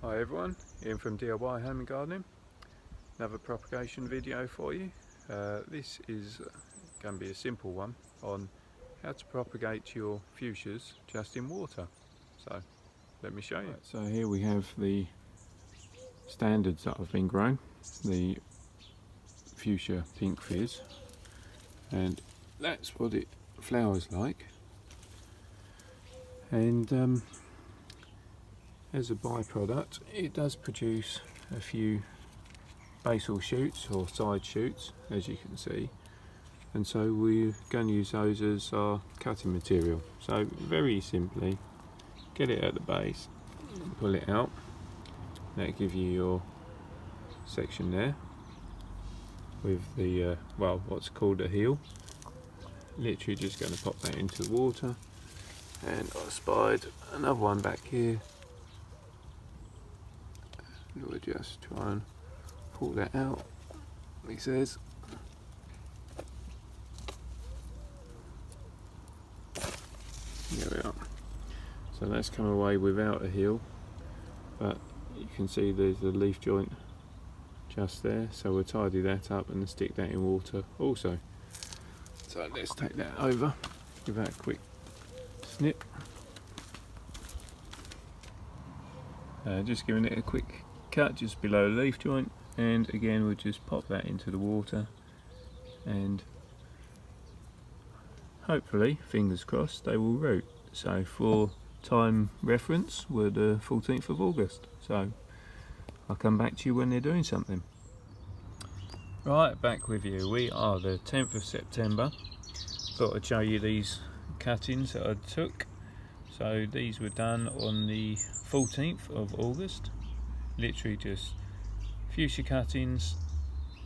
Hi everyone, Ian from DIY Home and Gardening. Another propagation video for you. This is going to be a simple one on how to propagate your fuchsias just in water. So let me show you. Right, so here we have the standards that have been grown, the fuchsia pink fizz, and that's what it flowers like. And as a byproduct, it does produce a few basal shoots or side shoots, as you can see, and so we're going to use those as our cutting material. So very simply, get it at the base, pull it out, that'll give you your section there with the well, what's called a heel. Literally just going to pop that into the water, and I spied another one back here. We'll just try and pull that out, he says. There we are. So that's come away without a heel, but you can see there's a leaf joint just there, so we'll tidy that up and stick that in water also. So let's take that over, give that a quick snip. Just giving it a quick cut just below the leaf joint, and again we'll just pop that into the water, and hopefully, fingers crossed, they will root. So for time reference, we're the 14th of August, so I'll come back to you when they're doing something. Right, back with you. We are the 10th of September. Thought I'd show you these cuttings that I took. So these were done on the 14th of August. Literally just fuchsia cuttings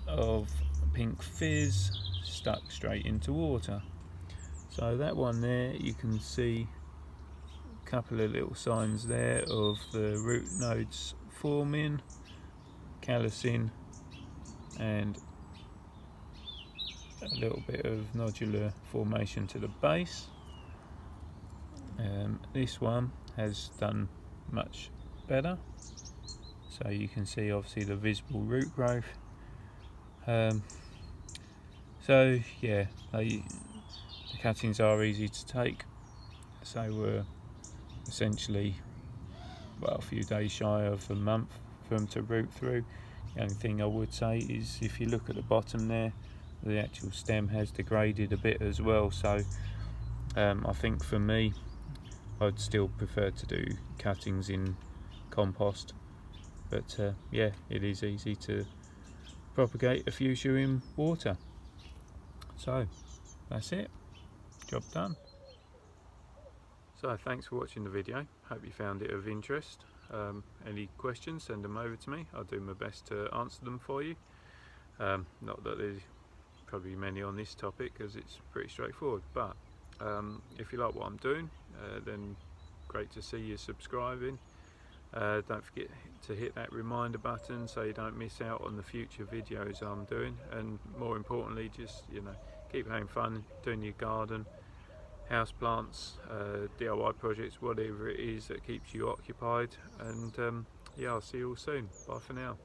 of pink fizz stuck straight into water. So that one there, you can see a couple of little signs there of the root nodes forming, callousing, and a little bit of nodular formation to the base. This one has done much better, so you can see obviously the visible root growth. So yeah, the cuttings are easy to take, so we're essentially, well, a few days shy of a month for them to root through. The only thing I would say is if you look at the bottom there, the actual stem has degraded a bit as well, so I think for me I'd still prefer to do cuttings in compost, but yeah, it is easy to propagate a fuchsia in water. So that's it, job done. So thanks for watching the video, hope you found it of interest. Any questions, send them over to me, I'll do my best to answer them for you. Not that there's probably many on this topic as it's pretty straightforward, but if you like what I'm doing, then great to see you subscribing. Don't forget to hit that reminder button so you don't miss out on the future videos I'm doing, and more importantly, just, you know, keep having fun doing your garden, house plants, DIY projects, whatever it is that keeps you occupied. And yeah, I'll see you all soon. Bye for now.